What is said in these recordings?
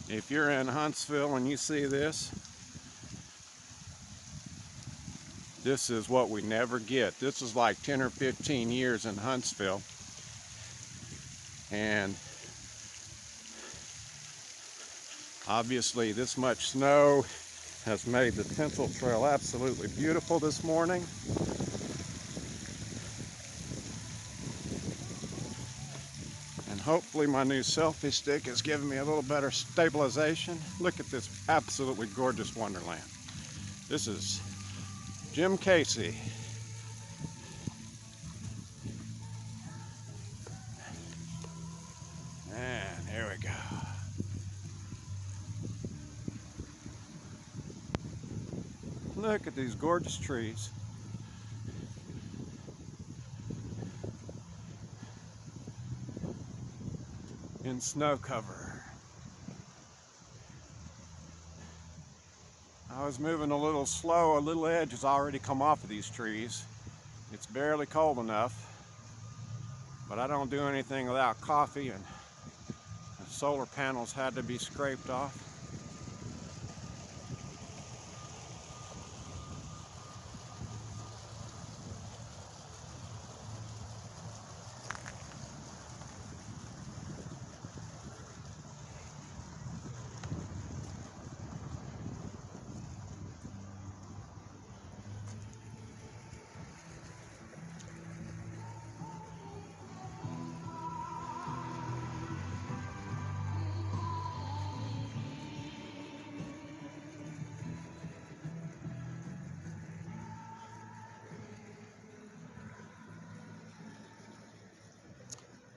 If you're in Huntsville and you see this, this is what we never get. This is like 10 or 15 years in Huntsville. And obviously this much snow has made the TInsel Trail absolutely beautiful this morning. And hopefully my new selfie stick is giving me a little better stabilization. Look at this absolutely gorgeous wonderland. This is Jim Casey. And here we go. Look at these gorgeous trees. In snow cover. I was moving a little slow. A little edge has already come off of these trees. It's barely cold enough, but I don't do anything without coffee, and the solar panels had to be scraped off.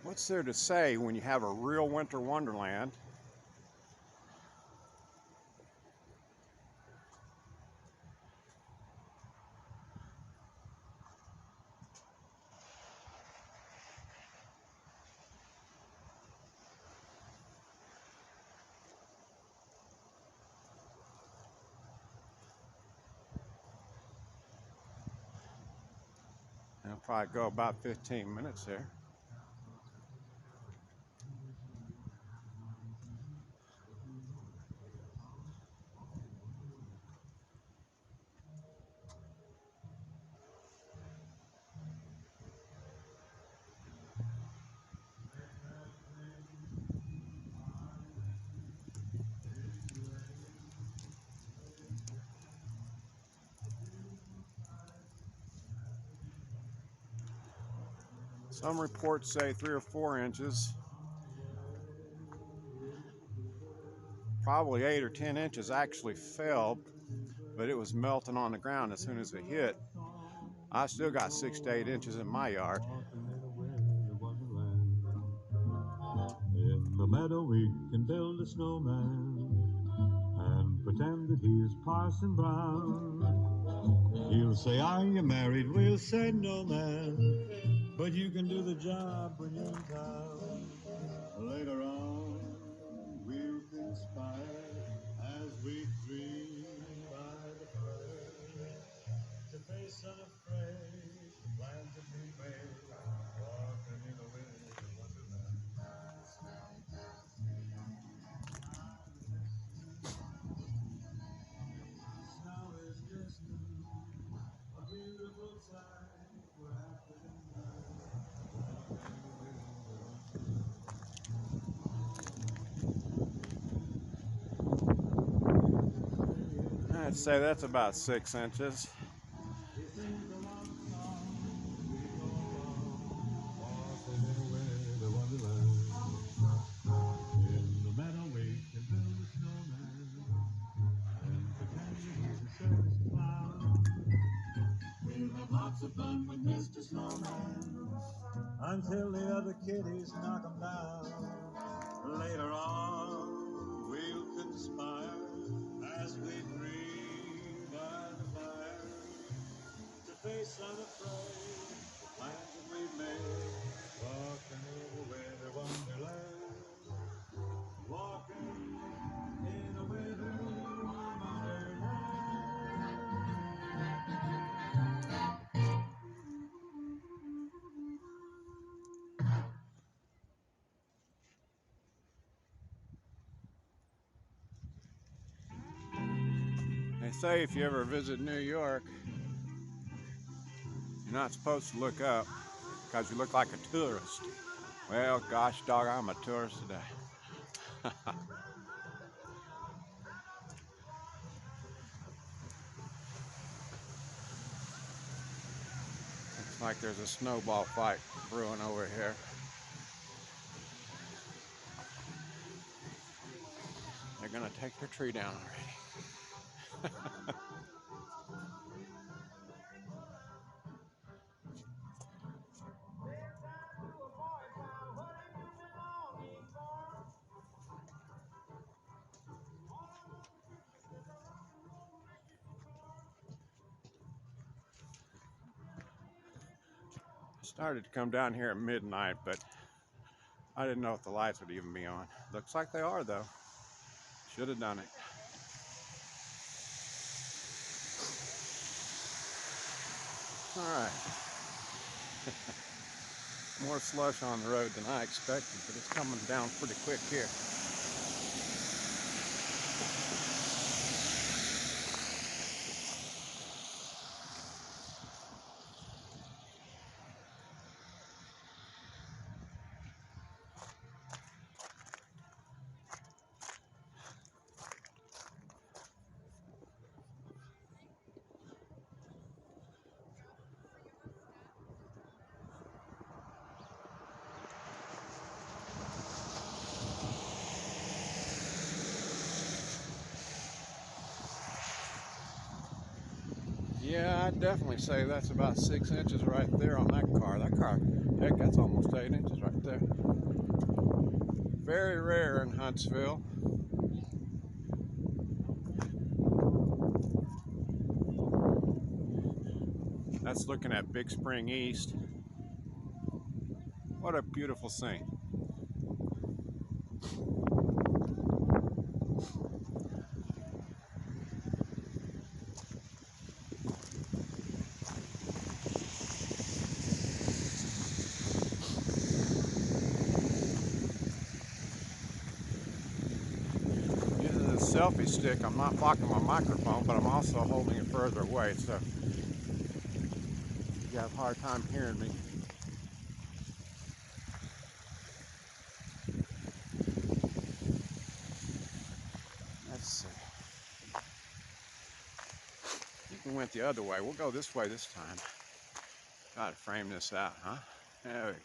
What's there to say when you have a real winter wonderland? It'll probably go about 15 minutes there. Some reports say 3 or 4 inches. Probably 8 or 10 inches actually fell, but it was melting on the ground as soon as it hit. I still got 6 to 8 inches in my yard. In the meadow we can build a snowman and pretend that he's Parson Brown. He'll say, "Are you married?" We'll say, "No, man, but you can do the job when you're in town." Later on, we'll conspire as we three by the fire to face unafraid the plans that we made, walking in a winter wonderland. Snow is just a beautiful sight. We're happy I'd say that's about 6 inches. lots of fun with Mr. Snowman until the other kitties knock him down. Later on, we'll conspire as we dream by the fire to face unafraid the plans that we've made. Walking in a winter wonderland, walking in a winter wonderland. They say if you ever visit New York, you're not supposed to look up because you look like a tourist. Well, gosh dog, I'm a tourist today. Looks like there's a snowball fight brewing over here. They're gonna take their tree down already. Started to come down here at midnight, but I didn't know if the lights would even be on. Looks like they are though. Should have done it. All right. More slush on the road than I expected, but it's coming down pretty quick here. Yeah, I'd definitely say that's about 6 inches right there on that car. That car, heck, that's almost 8 inches right there. Very rare in Huntsville. That's looking at Big Spring East. What a beautiful scene. Using the selfie stick, I'm not blocking my microphone, but I'm also holding it further away, so you have a hard time hearing me. Let's see. You can went the other way. We'll go this way this time. Gotta frame this out, huh? There we go.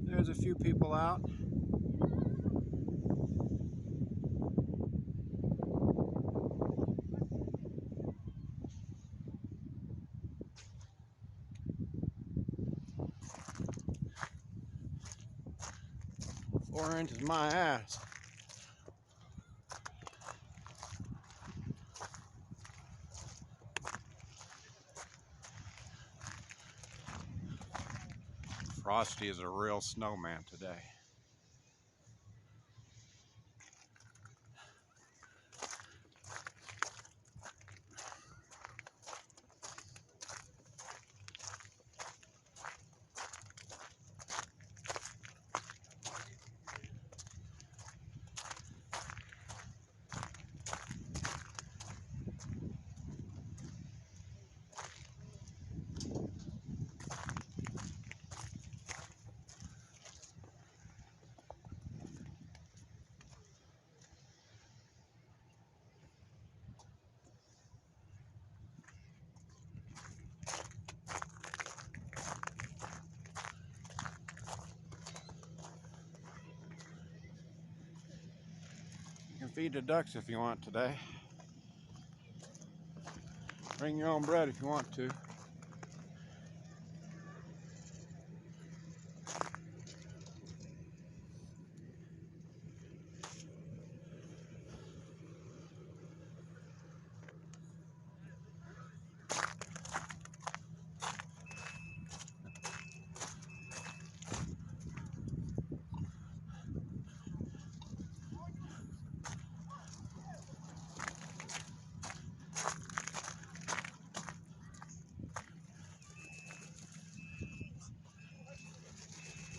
There's a few people out. Orange is my ass. Frosty is a real snowman today. You can feed the ducks if you want today. Bring your own bread if you want to.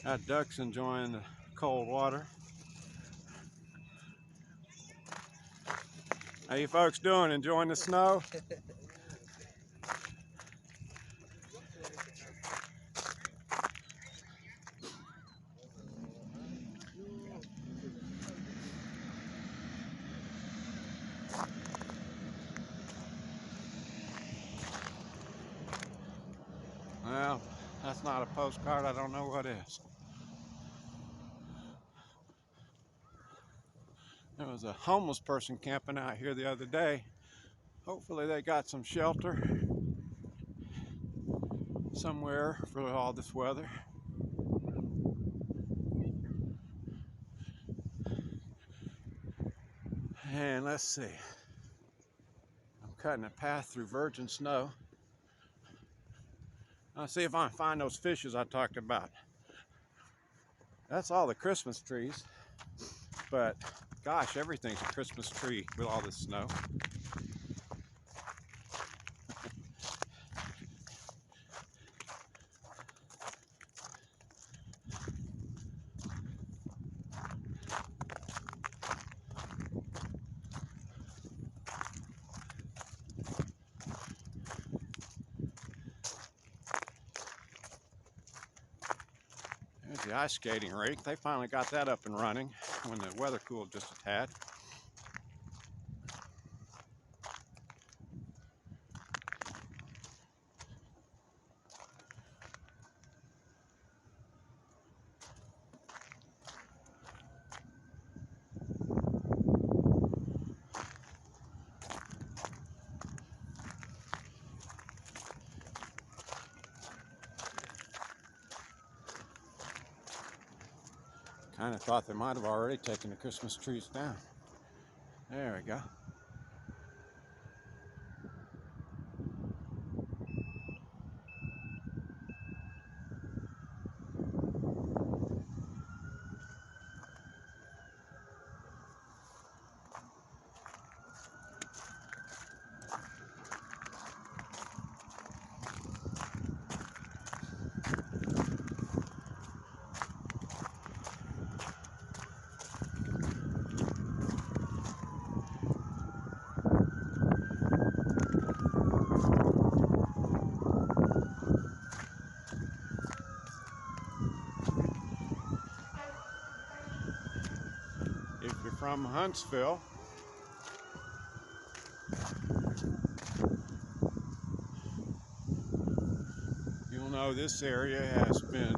That duck's enjoying the cold water. How you folks doing? Enjoying the snow? Well, that's not a postcard. I don't know what is. There was a homeless person camping out here the other day. Hopefully they got some shelter somewhere for all this weather. And let's see. I'm cutting a path through virgin snow. I'll see if I can find those fishes I talked about. That's all the Christmas trees. But gosh, everything's a Christmas tree with all this snow. There's the ice skating rink. They finally got that up and running when the weather cooled just a tad. Kind of thought they might have already taken the Christmas trees down. There we go. If you're from Huntsville, you'll know this area has been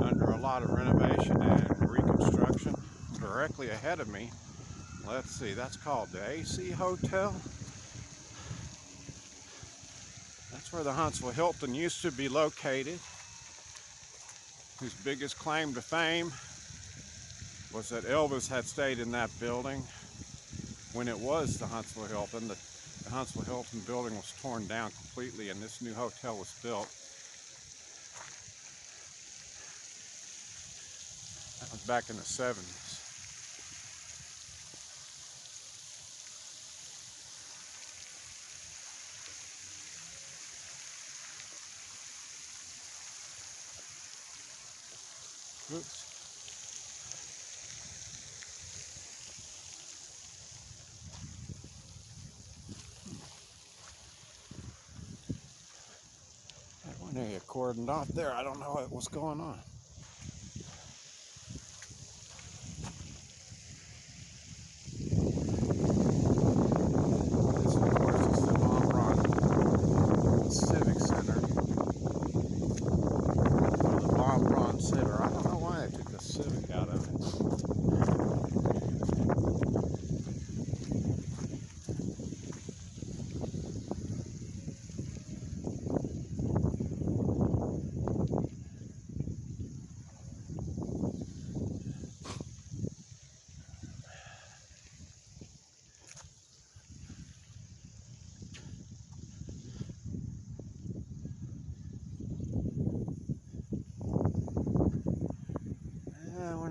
under a lot of renovation and reconstruction. Directly ahead of me, let's see, that's called the AC Hotel. That's where the Huntsville Hilton used to be located, whose biggest claim to fame was that Elvis had stayed in that building when it was the Huntsville Hilton. The Huntsville Hilton building was torn down completely and this new hotel was built. That was back in the 70s. Oops. That one area cordoned off there. I don't know what was going on. This, of course, is the Braun Civic Center. Or the Braun Center. I don't know why I took the Civic out of it.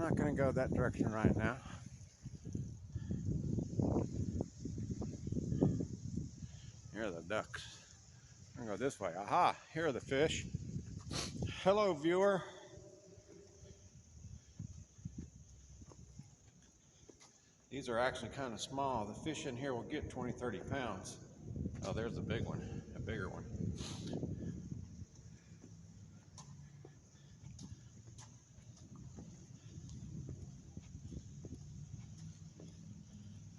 not going to go that direction right now. Here are the ducks. I'm going to go this way. Aha, here are the fish. Hello, viewer. These are actually kind of small. The fish in here will get 20, 30 pounds. Oh, there's a big one, a bigger one.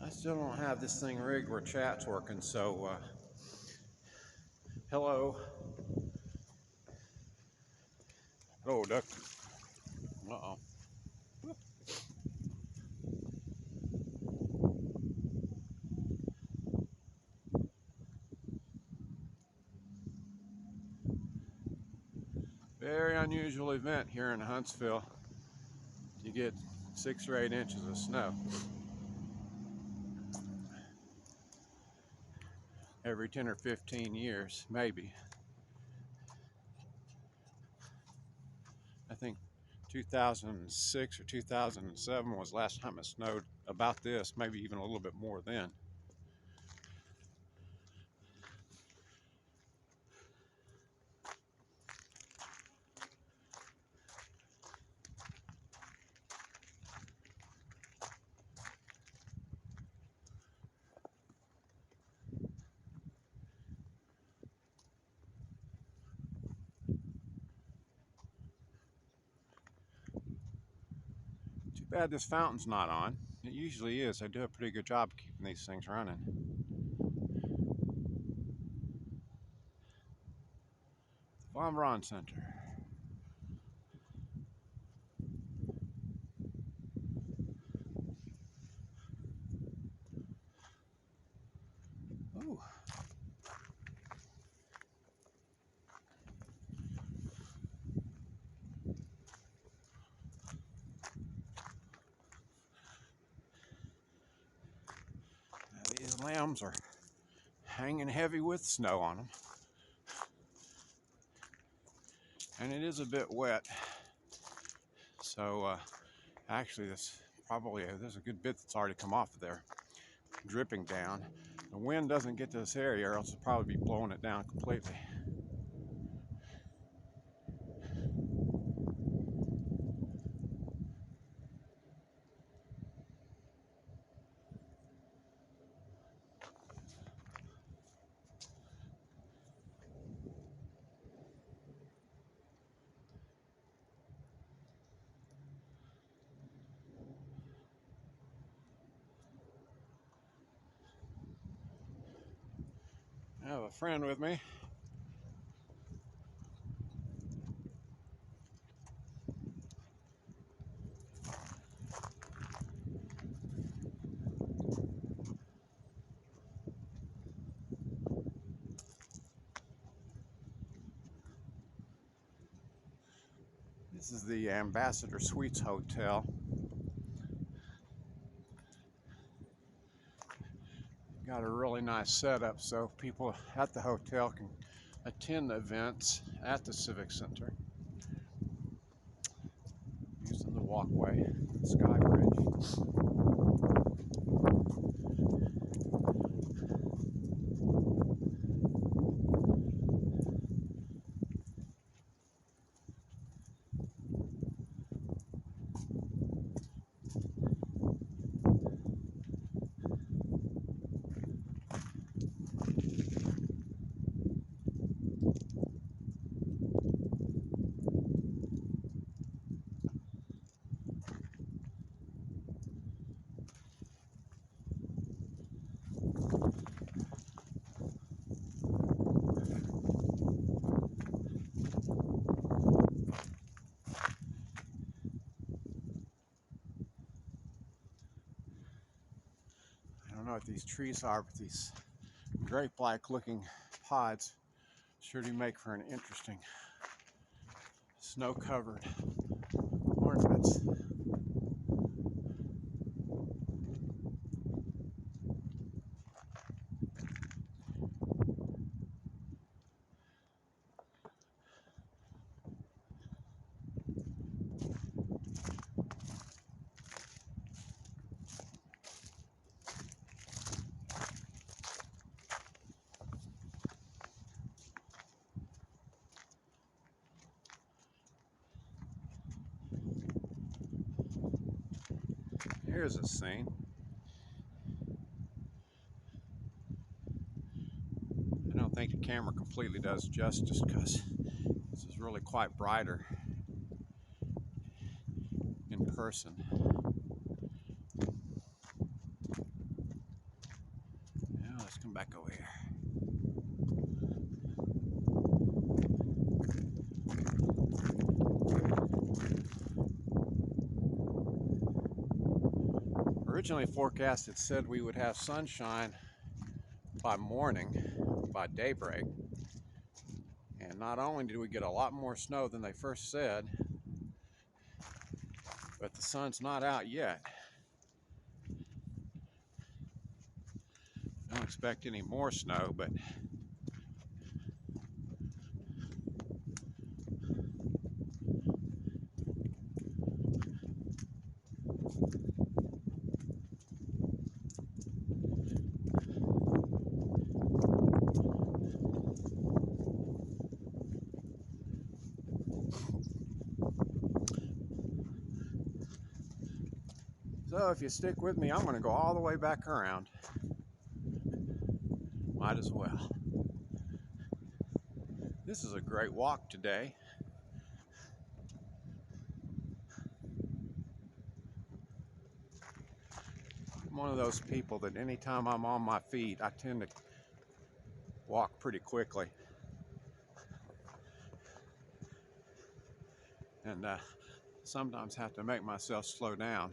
I still don't have this thing rigged where chat's working, so hello. Oh, duck. Uh-oh. Very unusual event here in Huntsville. You get 6 or 8 inches of snow every 10 or 15 years, maybe. I think 2006 or 2007 was last time it snowed about this, maybe even a little bit more then. Too bad this fountain's not on. It usually is. They do a pretty good job keeping these things running. The Braun Center. Ooh. Now these limbs are hanging heavy with snow on them. And it is a bit wet. So actually there's a good bit that's already come off of there, dripping down. The wind doesn't get to this area or else it'll probably be blowing it down completely. I have a friend with me. This is the Ambassador Suites Hotel. Got a really nice setup so people at the hotel can attend the events at the Civic Center using the walkway, the Sky Bridge. I don't know what these trees are, but these grape-like looking pods sure do make for an interesting snow-covered ornaments. Here's a scene. I don't think the camera completely does justice because this is really quite brighter in person. Now let's come back over here. Originally forecasted said we would have sunshine by morning, by daybreak. And not only did we get a lot more snow than they first said, but the sun's not out yet. I don't expect any more snow, but so if you stick with me, I'm going to go all the way back around. Might as well. This is a great walk today. I'm one of those people that anytime I'm on my feet, I tend to walk pretty quickly. And sometimes have to make myself slow down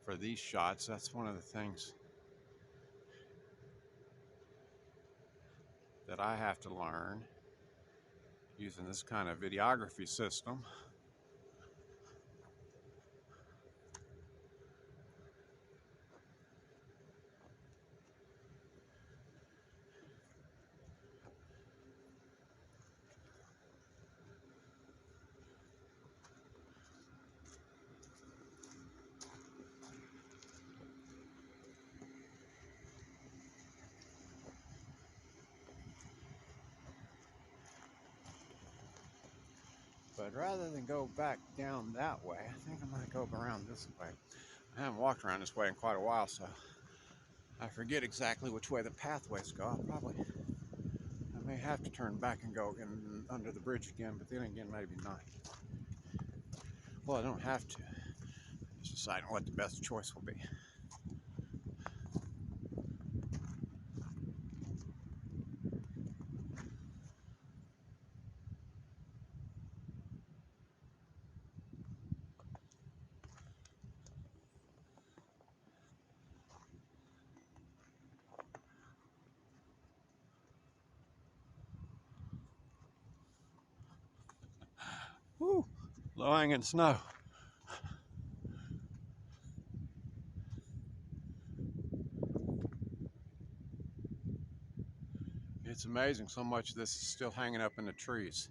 for these shots. That's one of the things that I have to learn using this kind of videography system. But rather than go back down that way, I think I'm going to go around this way. I haven't walked around this way in quite a while, so I forget exactly which way the pathways go. I may have to turn back and go in under the bridge again, but then again, maybe not. Well, I don't have to. Just deciding what the best choice will be. Woo! Low hanging snow. It's amazing so much of this is still hanging up in the trees.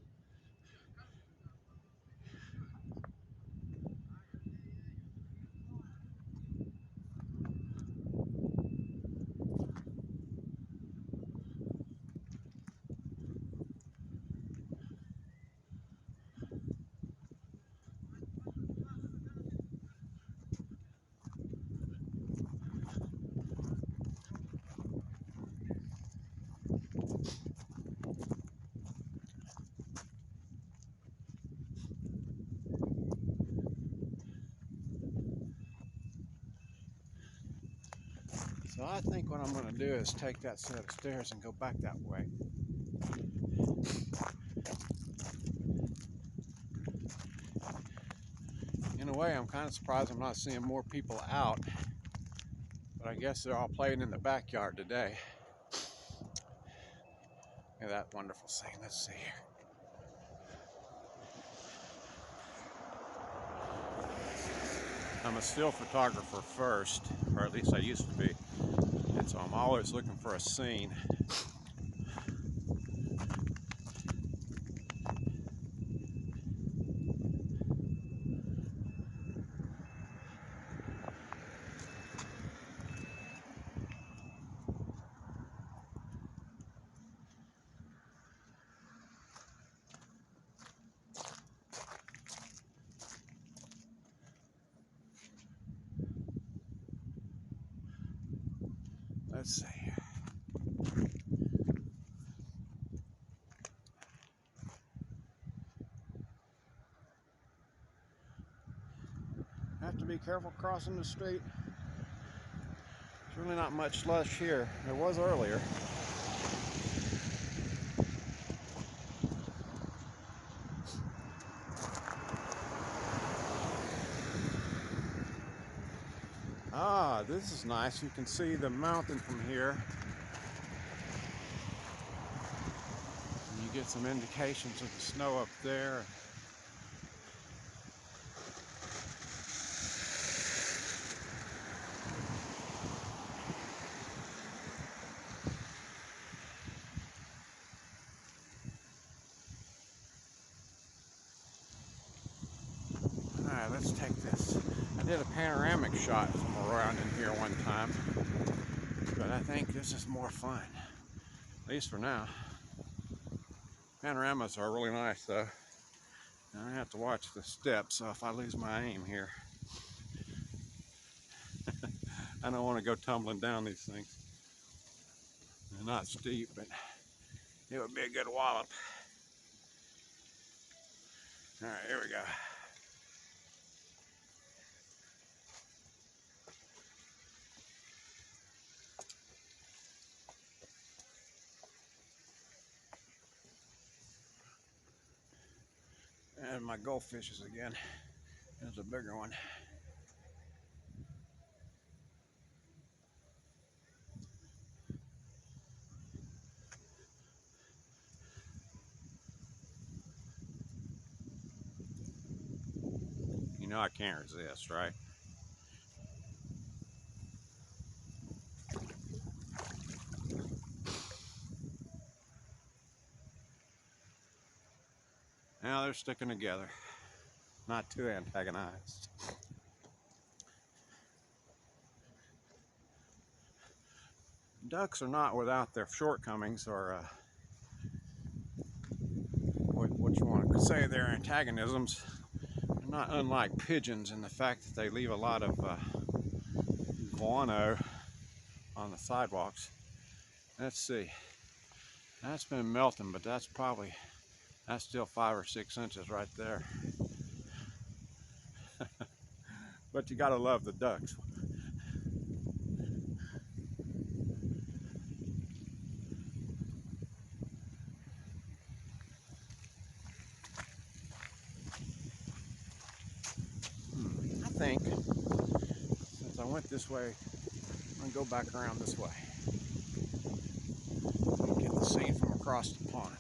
So I think what I'm going to do is take that set of stairs and go back that way. In a way, I'm kind of surprised I'm not seeing more people out, but I guess they're all playing in the backyard today. Look at that wonderful scene. Let's see here. I'm a still photographer first, or at least I used to be, and so I'm always looking for a scene. let's see. Have to be careful crossing the street. There's really not much slush here. There was earlier. Ah, this is nice. You can see the mountain from here. And you get some indications of the snow up there. Alright, let's take this. I did a panoramic shot from around in here one time, but I think this is more fun, at least for now. Panoramas are really nice though. And I have to watch the steps, so if I lose my aim here, I don't want to go tumbling down these things. They're not steep, but it would be a good wallop. Alright, here we go. And my goldfishes again. There's a bigger one. You know I can't resist, right? Now they're sticking together. Not too antagonized. Ducks are not without their shortcomings, or what you want to say, their antagonisms. They're not unlike pigeons in the fact that they leave a lot of guano on the sidewalks. Let's see. That's been melting, but that's still 5 or 6 inches right there. But you gotta love the ducks. I think since I went this way, I'm gonna go back around this way. Get the scene from across the pond.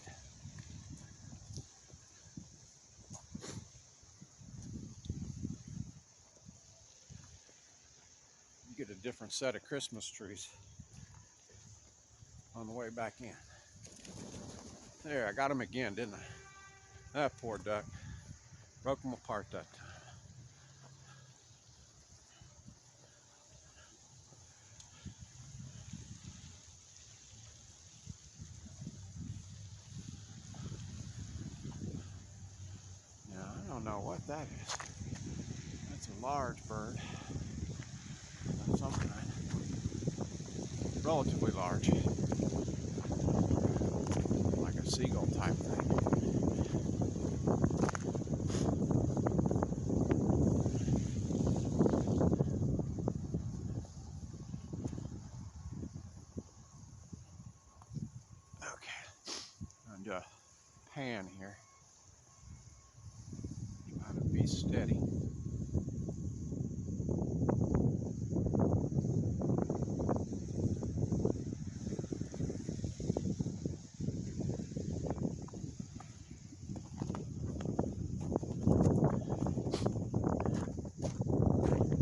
You get a different set of Christmas trees on the way back in. There, I got him again, didn't I? That poor duck. Broke him apart that time. Now, I don't know what that is. That's a large bird of some kind. Relatively large. Like a seagull type thing. And pan here. Try to be steady.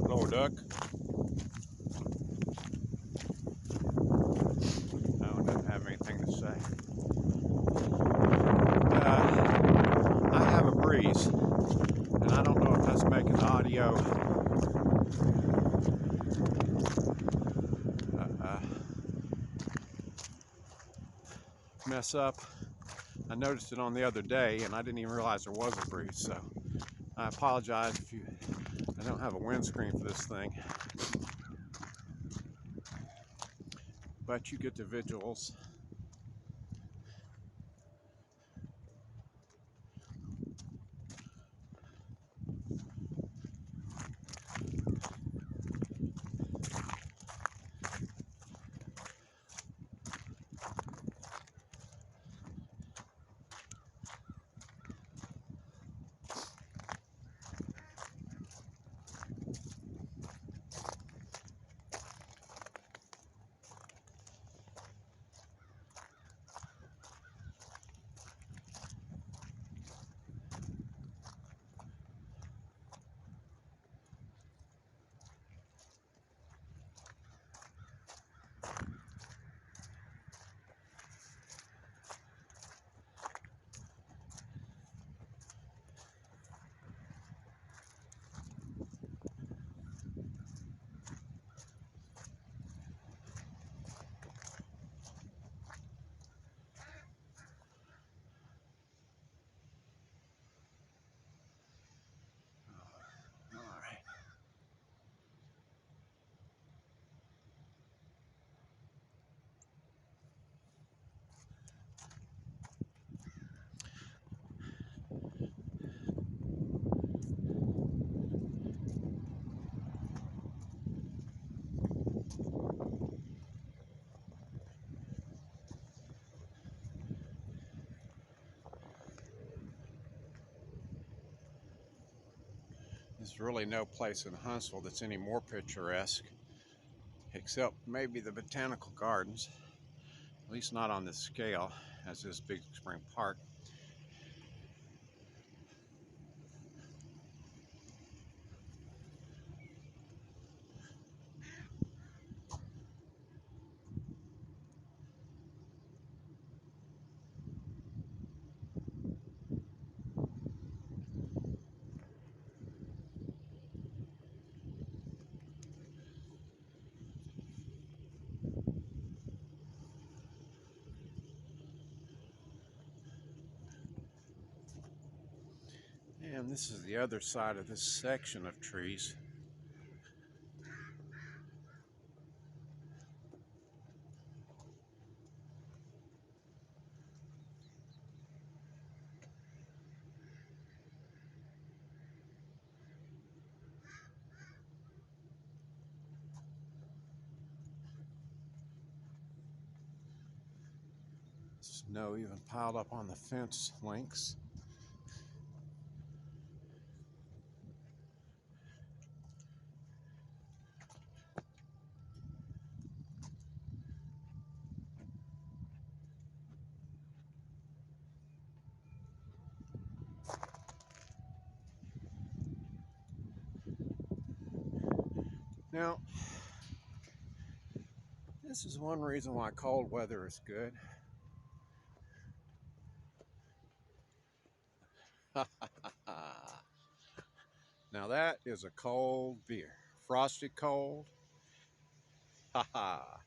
Hello, duck. No, it doesn't have anything to say. I have a breeze, and I don't know if that's making the audio mess up. I noticed it on the other day, and I didn't even realize there was a breeze, so I apologize if I don't have a windscreen for this thing. but you get the visuals. All right. There's really no place in Huntsville that's any more picturesque, except maybe the Botanical Gardens, at least not on this scale as this Big Spring Park. And this is the other side of this section of trees. Snow even piled up on the fence links. Now, this is one reason why cold weather is good. Now that is a cold beer. Frosty cold. Ha ha.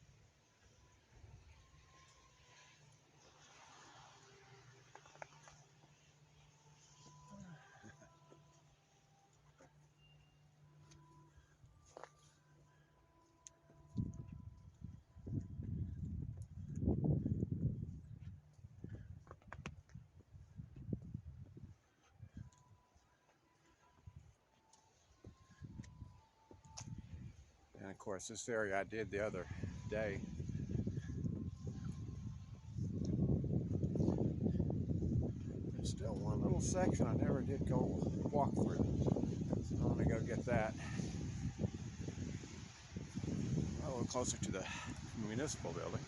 And of course, this area I did the other day. There's still one little section I never did go walk through. So I'm gonna go get that. A little closer to the municipal building.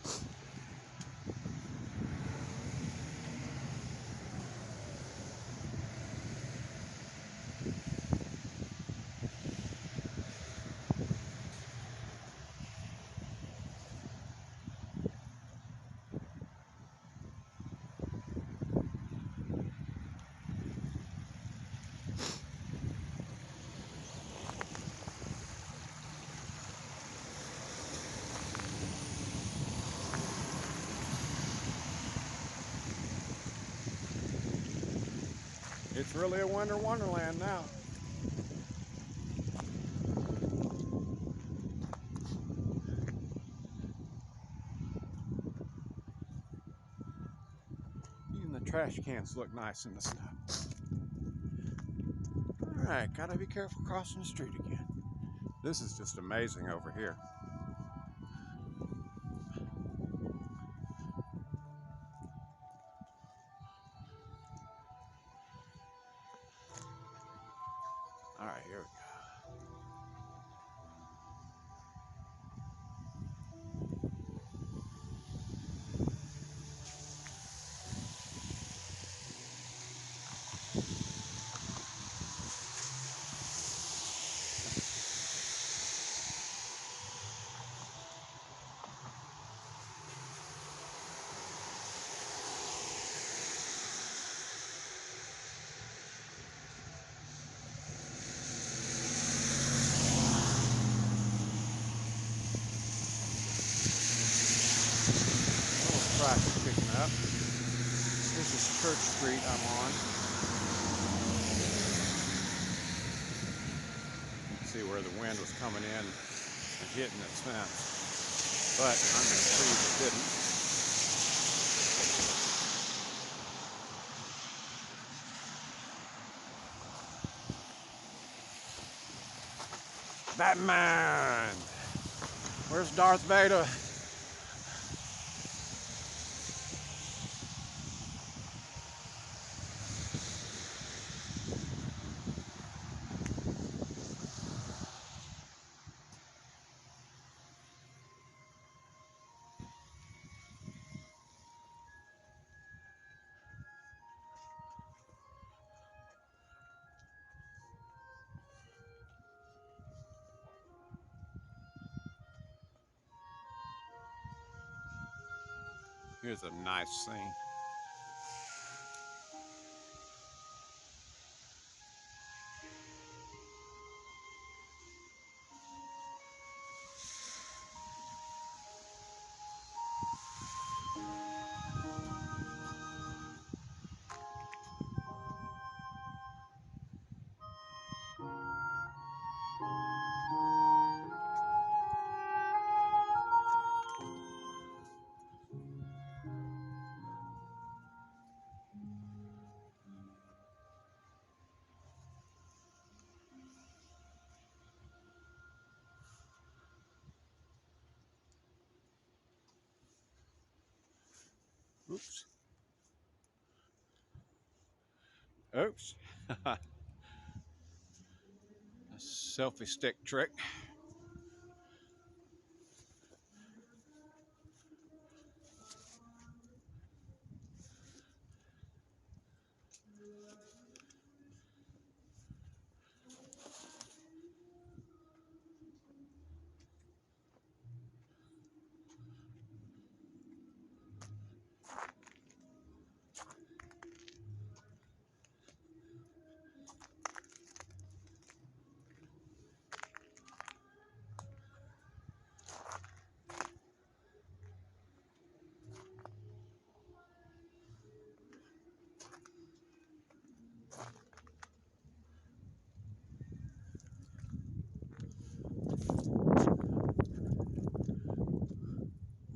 It's really a winter wonderland now. trash cans look nice in the snow. Alright, gotta be careful crossing the street again. This is just amazing over here. Alright, here we go. Traffic picking up. This is Church Street I'm on. You can see where the wind was coming in and hitting its fence. But I'm in trees that didn't. Batman! Where's Darth Vader? Here's a nice scene. Oops. Oops. A selfie stick trick.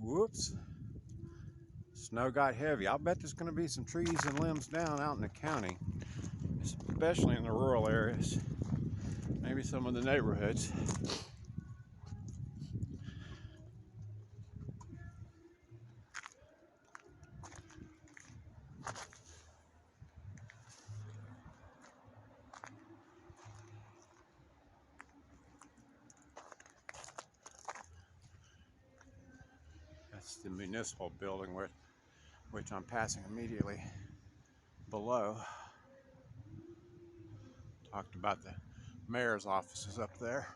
Whoops. Snow got heavy. I'll bet there's going to be some trees and limbs down out in the county, especially in the rural areas. Maybe some of the neighborhoods. That's the municipal building which I'm passing immediately below. Talked about the mayor's offices up there.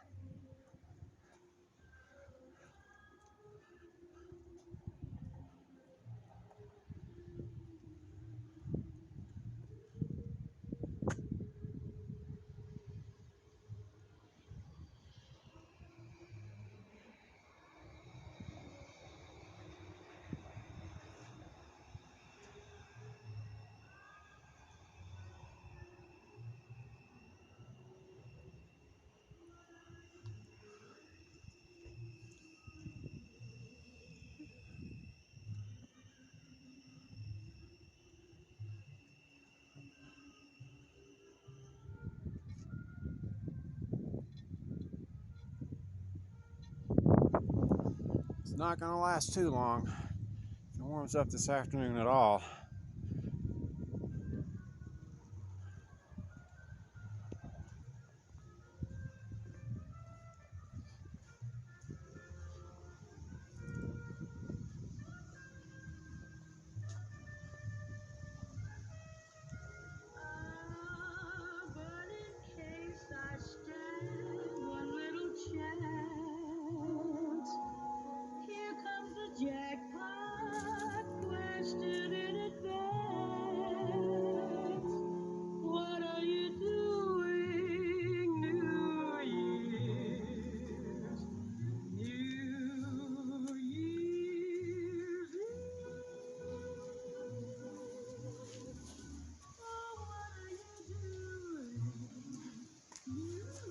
not going to last too long. If it warms up this afternoon at all. Jackpot question in advance. What are you doing, New Year's? New Year's Eve. Oh, what are you doing, New Year's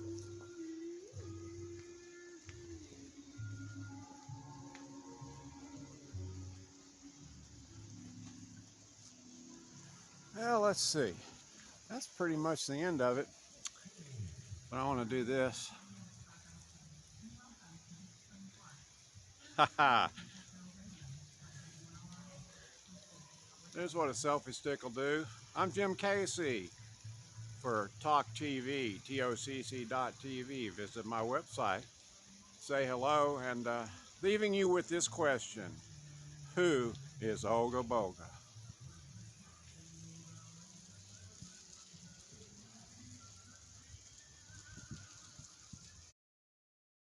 Well, let's see. That's pretty much the end of it. But I want to do this. Haha. There's what a selfie stick will do. I'm Jim Casey for Talk TV, TOCC.TV. Visit my website, say hello, and leaving you with this question. Who is Olga Boga?